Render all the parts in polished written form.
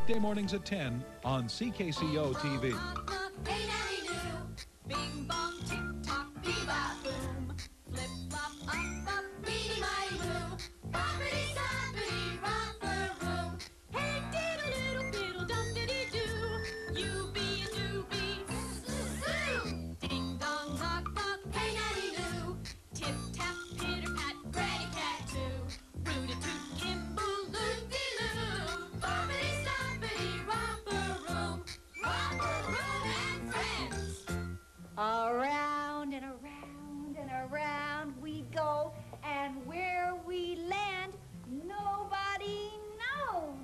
weekday mornings at 10 on CKCO TV. Bing bong, tick tock, bebop boom. Flip flop, up up, beady mighty moo. Boppity stoppity, romper room. Hey diddle diddle diddle dum diddy doo. You be a doobie, zoo. Ding dong, knock knock, hey nanny noo. Tip tap, pitter pat, granny cat too. Root a toot, kimble, loopy loo. Boppity stoppity, romper room. Romper room and friends. Around and around and around we go, and where we land, nobody knows.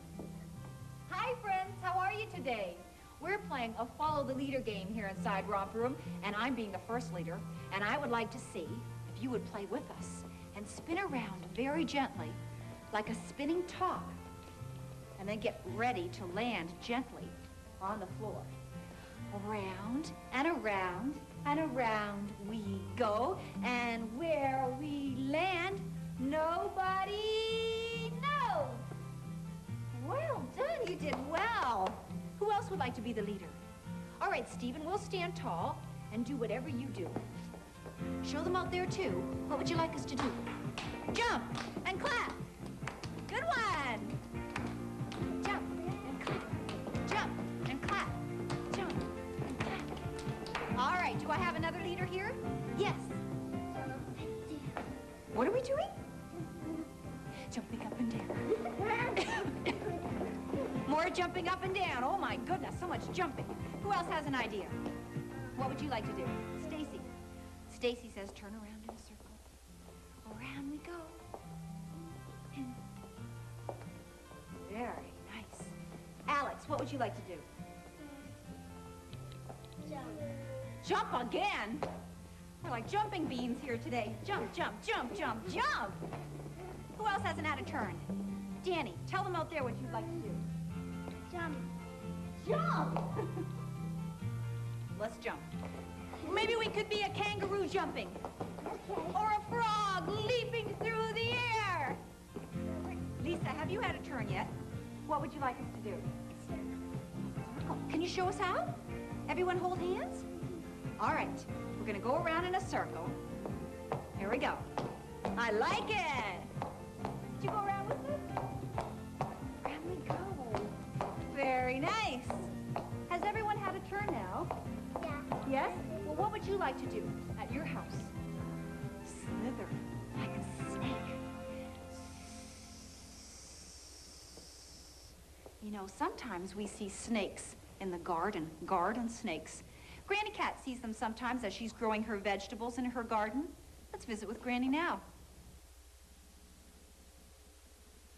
Hi, friends. How are you today? We're playing a follow the leader game here inside Romper Room, and I'm being the first leader, and I would like to see if you would play with us and spin around very gently like a spinning top, and then get ready to land gently on the floor. Around and around and around we go, and where we land, nobody knows. Well done, you did well. Who else would like to be the leader? All right, Stephen, we'll stand tall and do whatever you do. Show them out there, too. What would you like us to do? Jump and clap. Good one. Jump and clap. Jump and clap. Jump and clap. All right, do I have another leader here? Yes. What are we doing? Jumping up and down. More jumping up and down. Oh, my goodness, so much jumping. Who else has an idea? What would you like to do? Stacy. Stacy says turn around in a circle. Around we go. Very nice. Alex, what would you like to do? Jump. Jump again? We're like jumping beans here today. Jump, jump, jump, jump, jump. Who else hasn't had a turn? Danny, tell them out there what you'd like to do. Jump. Jump! Let's jump. Maybe we could be a kangaroo jumping. Okay. Or a frog leaping through the air. Lisa, have you had a turn yet? What would you like us to do? Circle. Can you show us how? Everyone hold hands? All right. We're going to go around in a circle. Here we go. I like it. Did you go around with us? Around we go. Very nice. Has everyone had a turn now? Yeah. Yes? Well, what would you like to do at your house? Slither like a snake. You know, sometimes we see snakes in the garden snakes. Granny Cat sees them sometimes as she's growing her vegetables in her garden. Let's visit with Granny now.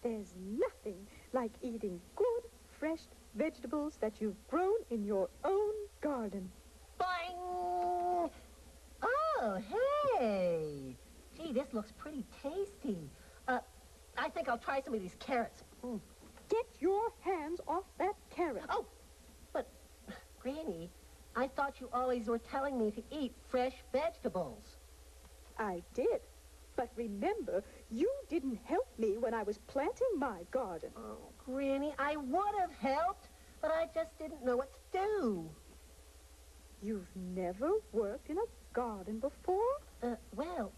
There's nothing like eating good, fresh vegetables that you've grown in your own garden. Boing! Oh, hey! Gee, this looks pretty tasty. I think I'll try some of these carrots. Get your hands off that carrot. Oh, but, Granny, I thought you always were telling me to eat fresh vegetables. I did. But remember, you didn't help me when I was planting my garden. Oh, Granny, I would have helped, but I just didn't know what to do. You've never worked in a garden before? Well,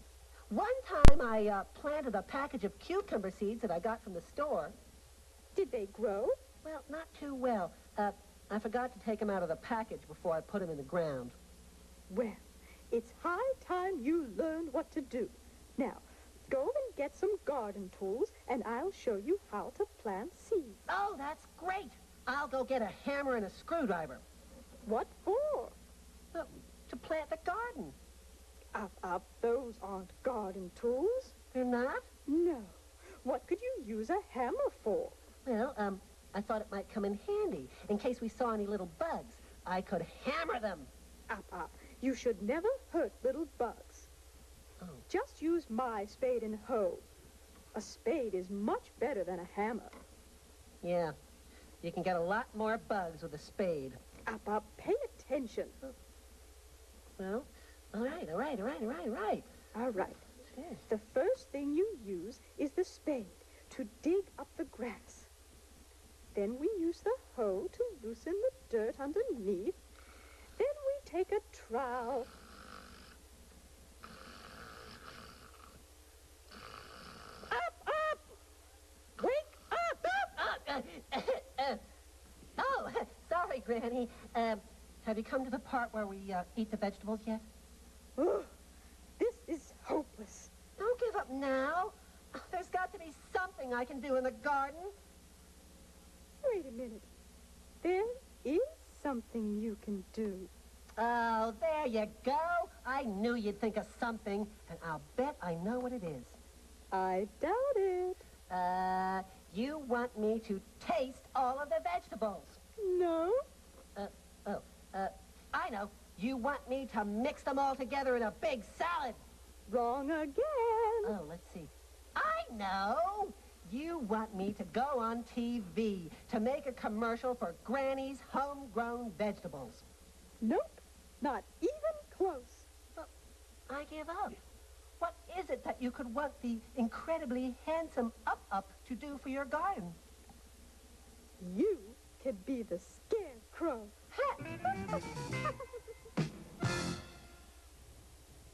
one time I planted a package of cucumber seeds that I got from the store. Did they grow? Well, not too well. I forgot to take them out of the package before I put them in the ground. Well, it's high time you learned what to do. Now, go and get some garden tools, and I'll show you how to plant seeds. Oh, that's great. I'll go get a hammer and a screwdriver. What for? To plant the garden. Those aren't garden tools. They're not? No. What could you use a hammer for? Well, I thought it might come in handy. In case we saw any little bugs, I could hammer them. You should never hurt little bugs. Oh. Just use my spade and hoe. A spade is much better than a hammer. Yeah, you can get a lot more bugs with a spade. Pay attention. Well, all right. All right. Okay. The first thing you use is the spade to dig up the grass. Then we use the hoe loosen the dirt underneath. Then we take a trowel. Up! Wake up! Oh, sorry, Granny. Have you come to the part where we eat the vegetables yet? Oh, this is hopeless. Don't give up now. There's got to be something I can do in the garden. Wait a minute. There is something you can do. Oh, there you go. I knew you'd think of something, and I'll bet I know what it is. I doubt it. You want me to taste all of the vegetables. No? I know. You want me to mix them all together in a big salad. Wrong again. Oh, let's see. I know. You want me to go on TV to make a commercial for Granny's homegrown vegetables. Nope. Not even close. Well, I give up. What is it that you could want the incredibly handsome Up to do for your garden? You could be the scarecrow.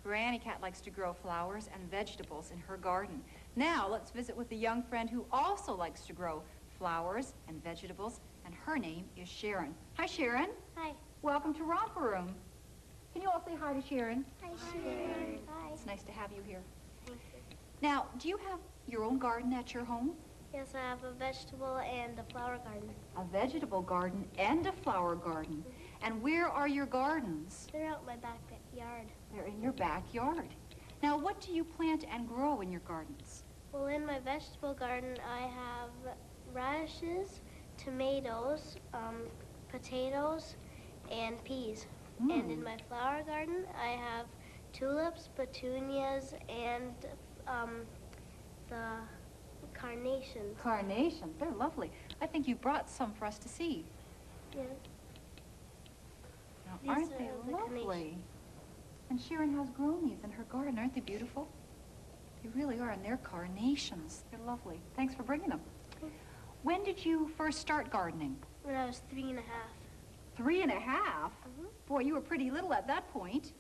Granny Cat likes to grow flowers and vegetables in her garden. Now let's visit with a young friend who also likes to grow flowers and vegetables, and her name is Sharon. Hi, Sharon. Hi. Welcome to Romper Room. Can you all say hi to Sharon? Hi, Sharon. Hi. It's nice to have you here. Thank you. Now, do you have your own garden at your home? Yes, I have a vegetable and a flower garden. A vegetable garden and a flower garden. And where are your gardens? They're out in my backyard. They're in your backyard. Now, what do you plant and grow in your gardens? Well, in my vegetable garden, I have radishes, tomatoes, potatoes, and peas. And in my flower garden, I have tulips, petunias, and the carnations. Carnations. They're lovely. I think you brought some for us to see. Yeah. Now, These aren't are they the lovely? carnations. And Sharon has grown these in her garden. Aren't they beautiful? They really are, and they're carnations. They're lovely. Thanks for bringing them. When did you first start gardening? When I was 3 1/2. 3 1/2? Boy, you were pretty little at that point.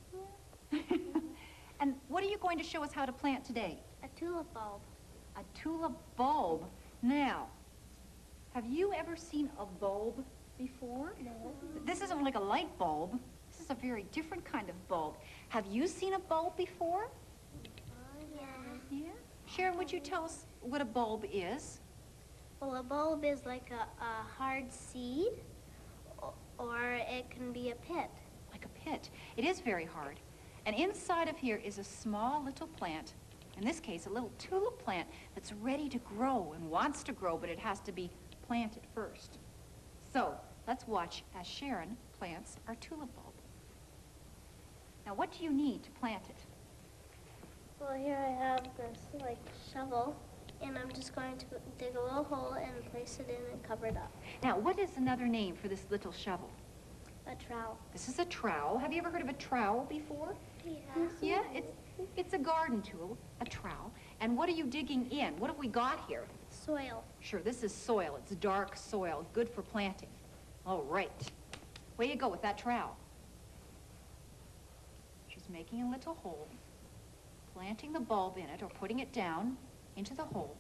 And what are you going to show us how to plant today? A tulip bulb. A tulip bulb. Now, have you ever seen a bulb before? No. This isn't like a light bulb. This is a very different kind of bulb. Have you seen a bulb before? Yeah. Yeah. Sharon, would you tell us what a bulb is? Well, a bulb is like a hard seed, or it can be a pit. Like a pit. It is very hard. And inside of here is a small little plant, in this case, a little tulip plant that's ready to grow and wants to grow, but it has to be planted first. So, let's watch as Sharon plants our tulip bulb. Now, what do you need to plant it? Well, here I have this, like, shovel, and I'm just going to dig a little hole and place it in and cover it up. Now, what is another name for this little shovel? A trowel. This is a trowel. Have you ever heard of a trowel before? Yeah. Yeah, it's a garden tool, a trowel. And what are you digging in? What have we got here? Soil. Sure, this is soil. It's dark soil, good for planting. All right. Way you go with that trowel. She's making a little hole, planting the bulb in it or putting it down into the hole.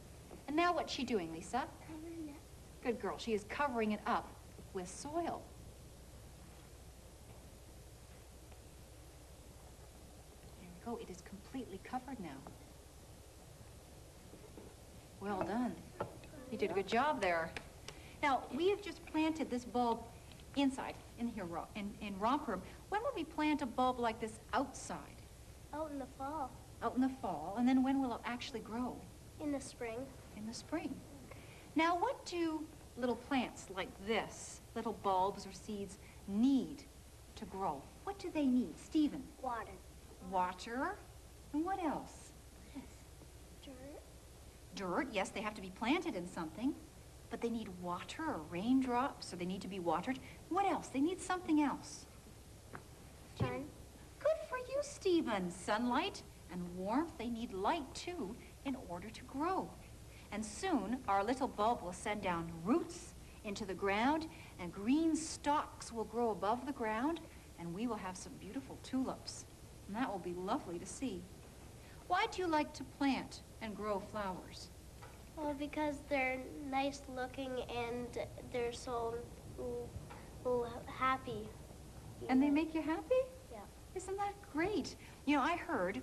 And now what's she doing, Lisa? Covering it. Good girl. She is covering it up with soil. There we go. It is completely covered now. Well done. You did a good job there. Now, we have just planted this bulb inside, in here, in Romper Room. When would we plant a bulb like this outside? Out in the fall. Out in the fall, and then when will it actually grow? In the spring. In the spring. Now, what do little plants like this, little bulbs or seeds, need to grow? What do they need? Stephen? Water. Water. And what else? Dirt. Dirt. Yes, they have to be planted in something. But they need water or raindrops, or they need to be watered. What else? They need something else. Sun. Good for you, Stephen. Sunlight and warmth. They need light, too, in order to grow. And soon, our little bulb will send down roots into the ground, and green stalks will grow above the ground, and we will have some beautiful tulips. And that will be lovely to see. Why do you like to plant and grow flowers? Well, because they're nice looking and they're so happy. And they make you happy? Yeah. Isn't that great? You know, I heard,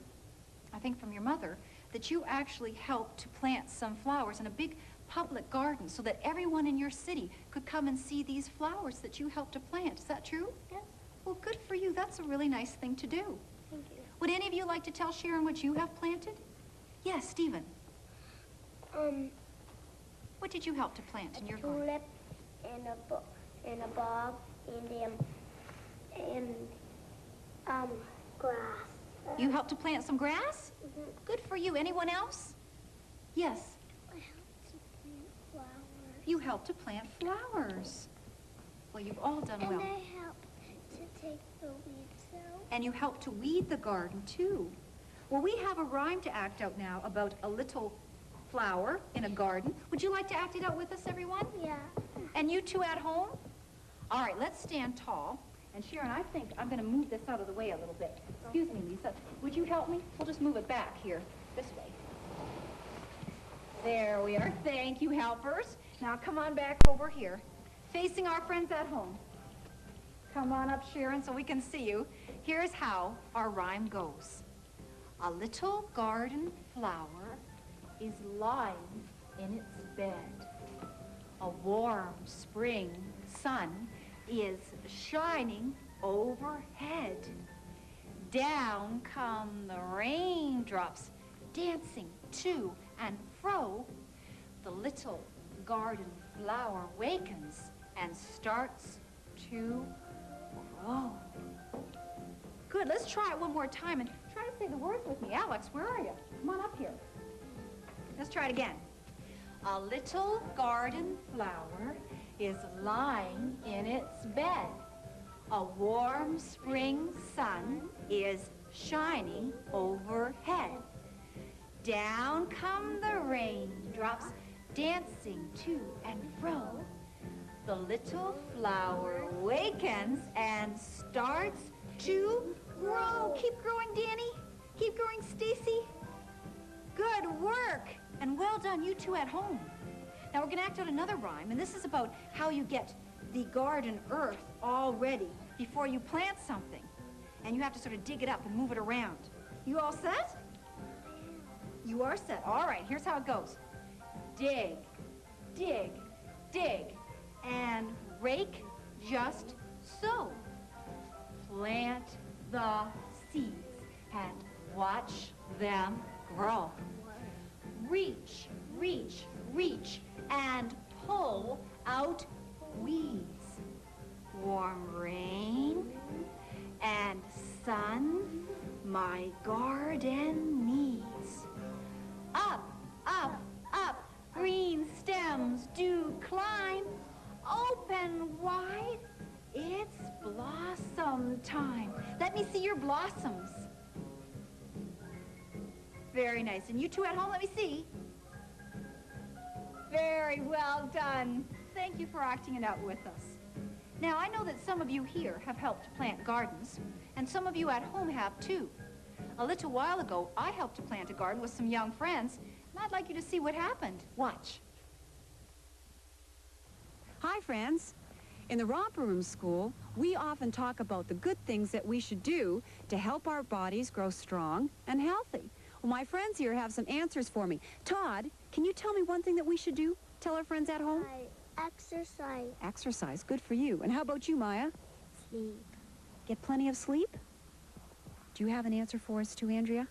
I think from your mother, that you actually helped to plant some flowers in a big public garden so that everyone in your city could come and see these flowers that you helped to plant. Is that true? Yes. Well, good for you. That's a really nice thing to do. Thank you. Would any of you like to tell Sharon what you have planted? Yes, Stephen. What did you help to plant in your garden? Tulip and a bulb and grass. You helped to plant some grass? Mhm. Good for you. Anyone else? Yes. I helped to plant flowers. You helped to plant flowers. Well, you've all done well. And I helped to take the weeds out. And you helped to weed the garden, too. Well, we have a rhyme to act out now about a little flower in a garden. Would you like to act it out with us, everyone? Yeah. And you two at home? All right, let's stand tall. And Sharon, I think I'm going to move this out of the way a little bit. Excuse me, Lisa. Would you help me? We'll just move it back here, this way. There we are. Thank you, helpers. Now come on back over here, facing our friends at home. Come on up, Sharon, so we can see you. Here's how our rhyme goes. A little garden flower is lying in its bed. A warm spring sun is shining overhead. Down come the raindrops, dancing to and fro. The little garden flower wakens and starts to grow. Good, let's try it one more time and try to say the words with me. Alex, where are you? Come on up here. Let's try it again. A little garden flower is lying in its bed. A warm spring sun is shining overhead. Down come the raindrops, dancing to and fro. The little flower wakens and starts to grow. Keep growing, Danny. Keep growing, Stacy. Good work. And well done, you two at home. Now we're going to act out another rhyme, and this is about how you get the garden earth all ready before you plant something. And you have to sort of dig it up and move it around. You all set? You are set. All right, here's how it goes. Dig, dig, dig, and rake just so. Plant the seeds and watch them grow. Reach, reach, reach, and pull out weeds. Warm rain and sun my garden needs. Up, up, up, green stems do climb. Open wide, it's blossom time. Let me see your blossoms. Very nice. And you two at home, let me see. Very well done. Thank you for acting it out with us. Now, I know that some of you here have helped to plant gardens, and some of you at home have too. A little while ago, I helped to plant a garden with some young friends, and I'd like you to see what happened. Watch. Hi, friends. In the Romper Room School, we often talk about the good things that we should do to help our bodies grow strong and healthy. Well, my friends here have some answers for me. Todd, can you tell me one thing that we should do? Tell our friends at home. Exercise. Exercise. Good for you. And how about you, Maya? Sleep. Get plenty of sleep? Do you have an answer for us too, Andrea?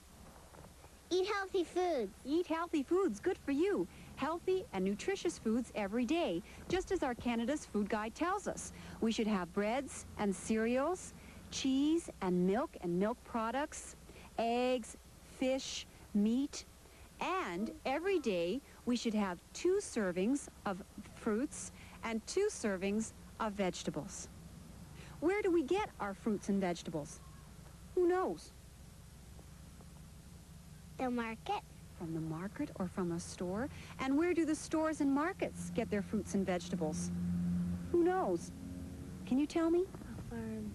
Eat healthy foods. Eat healthy foods. Good for you. Healthy and nutritious foods every day, just as our Canada's Food Guide tells us. We should have breads and cereals, cheese and milk products, eggs, fish, meat, and every day we should have 2 servings of fruits and 2 servings of vegetables. Where do we get our fruits and vegetables? Who knows? The market. From the market or from a store? And where do the stores and markets get their fruits and vegetables? Who knows? Can you tell me? A farm.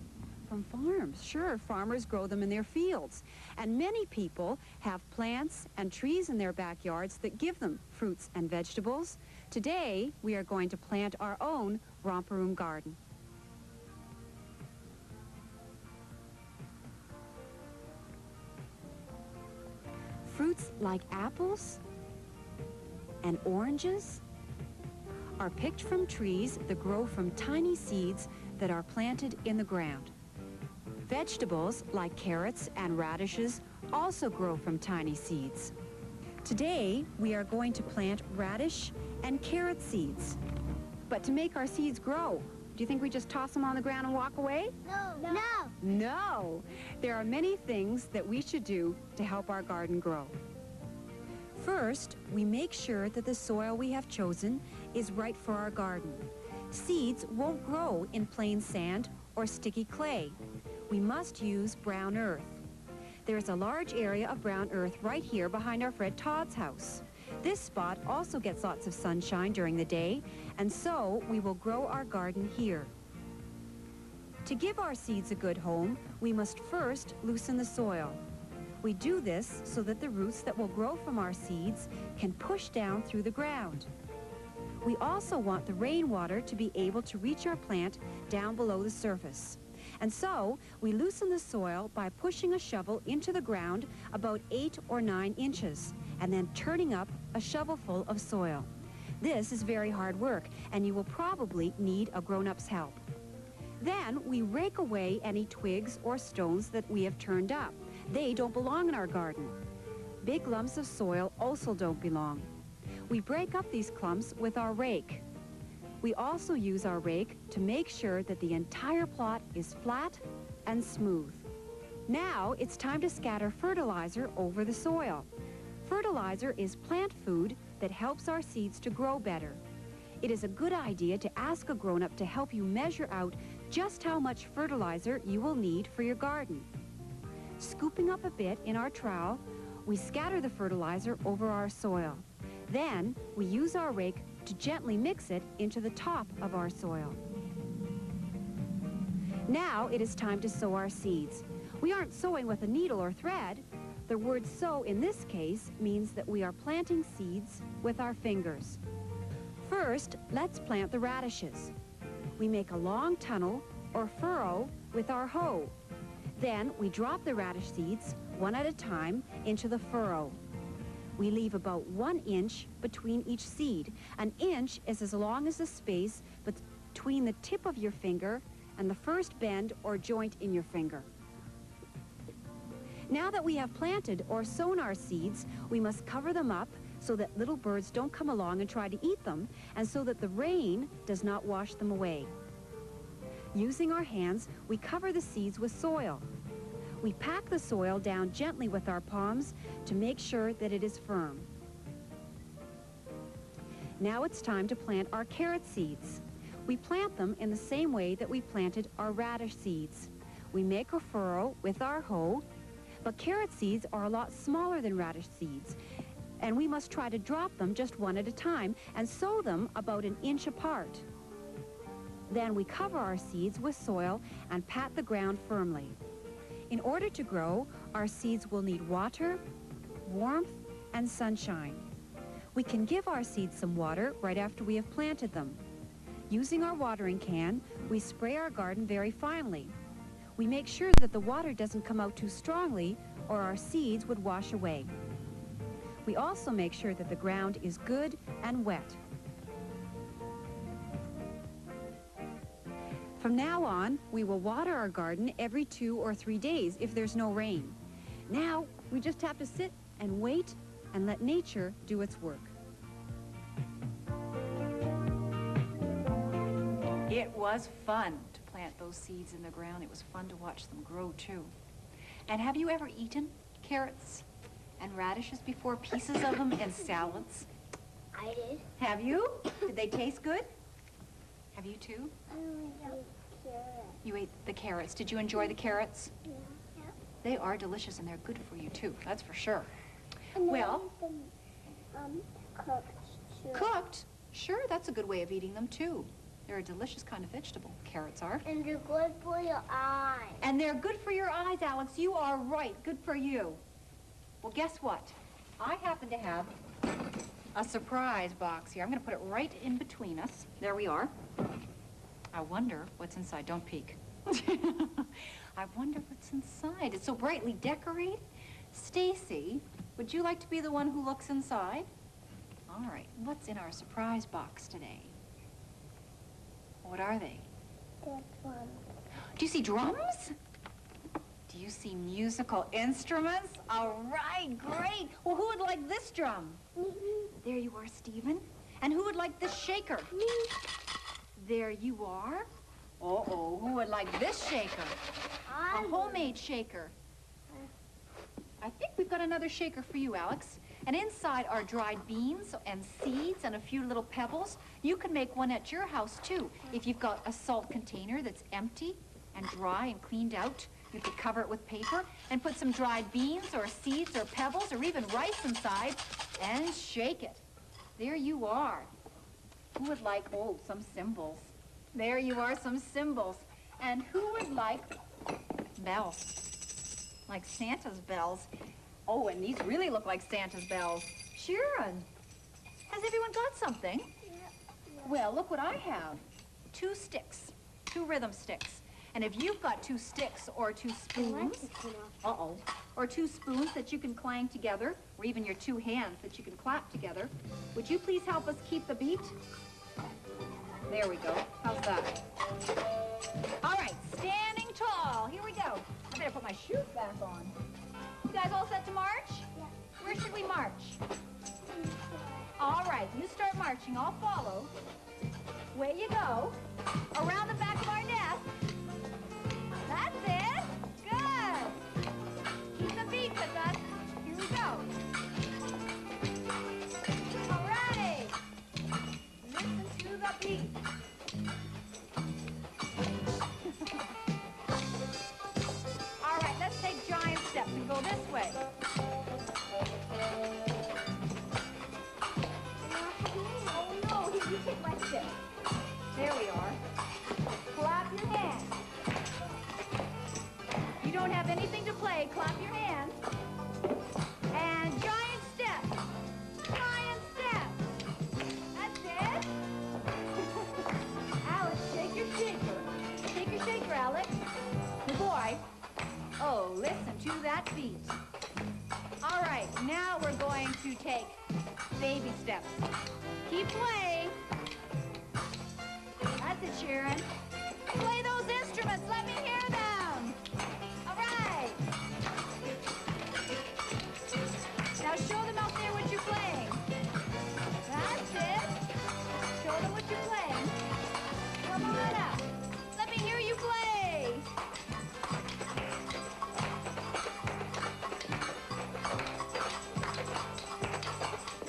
From farms. Sure, farmers grow them in their fields. And many people have plants and trees in their backyards that give them fruits and vegetables. Today, we are going to plant our own Romper Room garden. Fruits like apples and oranges are picked from trees that grow from tiny seeds that are planted in the ground. Vegetables like carrots and radishes also grow from tiny seeds. Today, we are going to plant radish and carrot seeds. But to make our seeds grow, do you think we just toss them on the ground and walk away? No. No. No. There are many things that we should do to help our garden grow. First, we make sure that the soil we have chosen is right for our garden. Seeds won't grow in plain sand or sticky clay. We must use brown earth. There is a large area of brown earth right here behind our Fred Todd's house. This spot also gets lots of sunshine during the day, and so we will grow our garden here. To give our seeds a good home, we must first loosen the soil. We do this so that the roots that will grow from our seeds can push down through the ground. We also want the rainwater to be able to reach our plant down below the surface. And so, we loosen the soil by pushing a shovel into the ground about 8 or 9 inches, and then turning up a shovelful of soil. This is very hard work, and you will probably need a grown-up's help. Then, we rake away any twigs or stones that we have turned up. They don't belong in our garden. Big lumps of soil also don't belong. We break up these clumps with our rake. We also use our rake to make sure that the entire plot is flat and smooth. Now it's time to scatter fertilizer over the soil. Fertilizer is plant food that helps our seeds to grow better. It is a good idea to ask a grown-up to help you measure out just how much fertilizer you will need for your garden. Scooping up a bit in our trowel, we scatter the fertilizer over our soil. Then we use our rake to gently mix it into the top of our soil. Now it is time to sow our seeds. We aren't sowing with a needle or thread. The word sow in this case means that we are planting seeds with our fingers. First, let's plant the radishes. We make a long tunnel or furrow with our hoe. Then we drop the radish seeds, one at a time, into the furrow. We leave about 1 inch between each seed. An inch is as long as the space between the tip of your finger and the first bend or joint in your finger. Now that we have planted or sown our seeds, we must cover them up so that little birds don't come along and try to eat them, and so that the rain does not wash them away. Using our hands, we cover the seeds with soil. We pack the soil down gently with our palms to make sure that it is firm. Now it's time to plant our carrot seeds. We plant them in the same way that we planted our radish seeds. We make a furrow with our hoe, but carrot seeds are a lot smaller than radish seeds, and we must try to drop them just one at a time and sow them about 1 inch apart. Then we cover our seeds with soil and pat the ground firmly. In order to grow, our seeds will need water, warmth, and sunshine. We can give our seeds some water right after we have planted them. Using our watering can, we spray our garden very finely. We make sure that the water doesn't come out too strongly, or our seeds would wash away. We also make sure that the ground is good and wet. From now on, we will water our garden every 2 or 3 days if there's no rain. Now, we just have to sit and wait and let nature do its work. It was fun to plant those seeds in the ground. It was fun to watch them grow, too. And have you ever eaten carrots and radishes before? Pieces of them in salads? I did. Have you? Did they taste good? Have you, too? You ate the carrots. Did you enjoy the carrots? Yeah. They are delicious, and they're good for you, too. That's for sure. And Well, cooked too. cooked? Sure, that's a good way of eating them, too. They're a delicious kind of vegetable. Carrots are. And they're good for your eyes. And they're good for your eyes, Alex. You are right. Good for you. Well, guess what? I happen to have a surprise box here. I'm going to put it right in between us. There we are. I wonder what's inside. Don't peek. I wonder what's inside. It's so brightly decorated. Stacy, would you like to be the one who looks inside? All right. What's in our surprise box today? What are they? They're fun. Do you see drums? Do you see musical instruments? All right, great. Well, who would like this drum? There you are, Stephen. And who would like this shaker? Me. There you are. Uh-oh, who would like this shaker? A homemade shaker. I think we've got another shaker for you, Alex. And inside are dried beans and seeds and a few little pebbles. You can make one at your house, too. If you've got a salt container that's empty and dry and cleaned out, you could cover it with paper and put some dried beans or seeds or pebbles or even rice inside and shake it. There you are. Who would like, oh, some cymbals? There you are, some cymbals. And who would like bells? Like Santa's bells. Oh, and these really look like Santa's bells. Sharon, has everyone got something? Yeah. Well, look what I have. 2 sticks, 2 rhythm sticks. And if you've got 2 sticks or 2 spoons, or 2 spoons that you can clang together, or even your 2 hands that you can clap together, would you please help us keep the beat? There we go. How's that? All right, standing tall. Here we go. I better put my shoes back on. You guys all set to march? Yeah. Where should we march? All right, you start marching. I'll follow. Way you go. Around the back of our desk. That's it. Good. Keep the beat with us. Here we go. All right. Listen to the beat. All right, let's take giant steps and go this way. Oh, no, here, you take my stick. There we are. Clap your hands. You don't have anything to play, clap your hands. And giant steps. Giant steps. That's it. Alex, shake your shaker. Shake your shaker, Alex. Good boy. Oh, listen to that beat. All right, now we're going to take baby steps. Keep playing. That's it, Sharon. Play those instruments. Let me hear them. All right. Now show them out there what you're playing. That's it. Show them what you're playing. Come on up. Let me hear you play.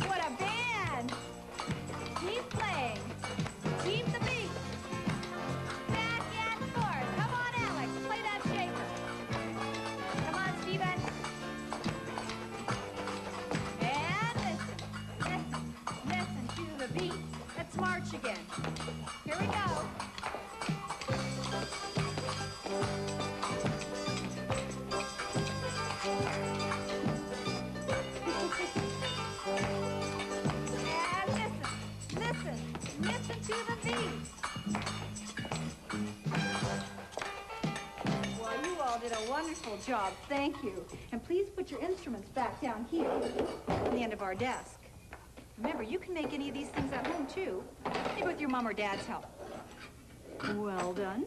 What a band. Keep playing. Keep the beat. Back and forth. Come on, Alex. Play that shaker. Come on, Stephen. And listen to the beat. Let's march again. Here we go. And listen to the beat. Well, you all did a wonderful job. Thank you. And please put your instruments back down here at the end of our desk. Remember, you can make any of these things at home, too. Maybe with your mom or dad's help. Well done.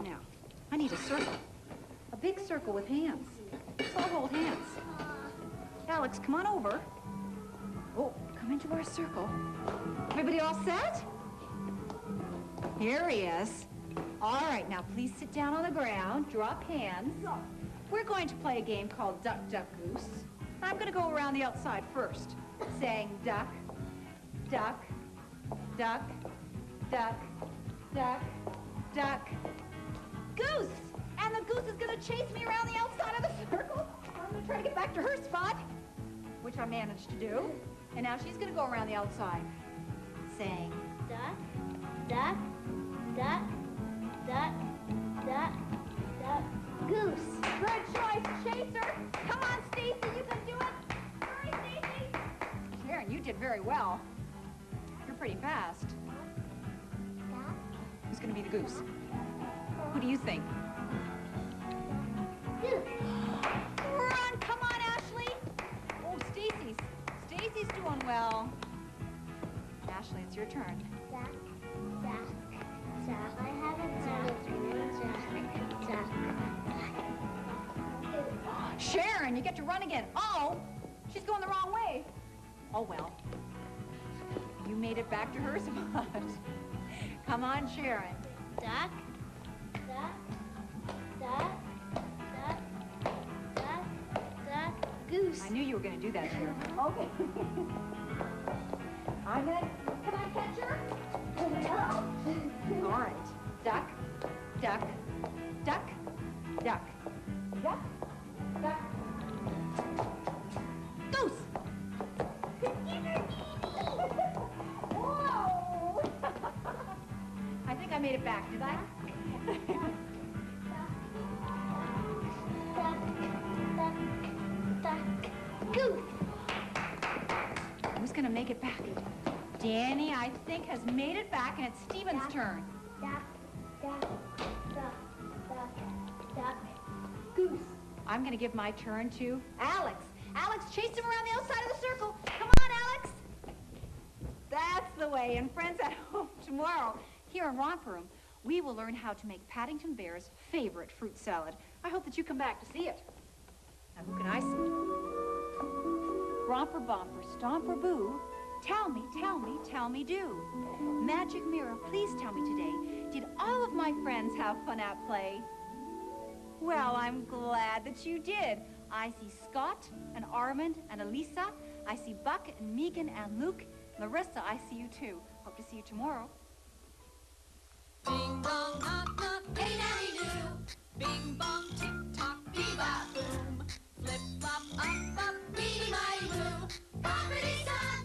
Now, I need a circle. A big circle with hands. So I'll hold hands. Alex, come on over. Oh, come into our circle. Everybody all set? Here he is. All right, now please sit down on the ground, drop hands. We're going to play a game called Duck, Duck, Goose. I'm going to go around the outside first, saying duck, duck, duck, duck, duck, duck, goose. And the goose is going to chase me around the outside of the circle. I'm going to try to get back to her spot, which I managed to do. And now she's going to go around the outside, saying Duck, duck, duck, duck, duck, duck, goose. Good choice, Chaser. Come on, Stacy, you can do it. Hurry, Stacy. Sharon, you did very well. You're pretty fast. Duck, Who's going to be the goose? Who do you think? goose. Run! Come on, Ashley! Oh, Stacy's doing well. Ashley, it's your turn. Duck, duck, duck. I have a duck. Duck, duck. Sharon, you get to run again. Oh, she's going the wrong way. Oh, well. You made it back to her spot. Come on, Sharon. Duck, duck, duck, duck, duck, duck, goose. I knew you were going to do that, Sharon. Okay. I'm gonna, can I catch her? All right. Duck, duck, duck, duck. Duck, duck. Goose! Whoa! I think I made it back, did I? Duck, duck, duck, goose. Who's going to make it back? Danny, I think, has made it back, and it's Stephen's turn. Duck, duck, duck, duck, duck, goose. I'm going to give my turn to Alex. Alex, chase him around the outside of the circle. Come on, Alex. That's the way. And friends at home, tomorrow, here in Romper Room, we will learn how to make Paddington Bear's favorite fruit salad. I hope that you come back to see it. Now, who can I see? Romper Bomper, Stomper Boo, tell me, do. Magic Mirror, please tell me today, did all of my friends have fun at play? Well, I'm glad that you did. I see Scott and Armand and Elisa. I see Buck and Megan and Luke. Larissa, I see you too. Hope to see you tomorrow. Ding dong, knock knock, hey nanny do. Bing bong, tick tock, bebop boom. Flip flop, up up, beady my boo. Boppity son.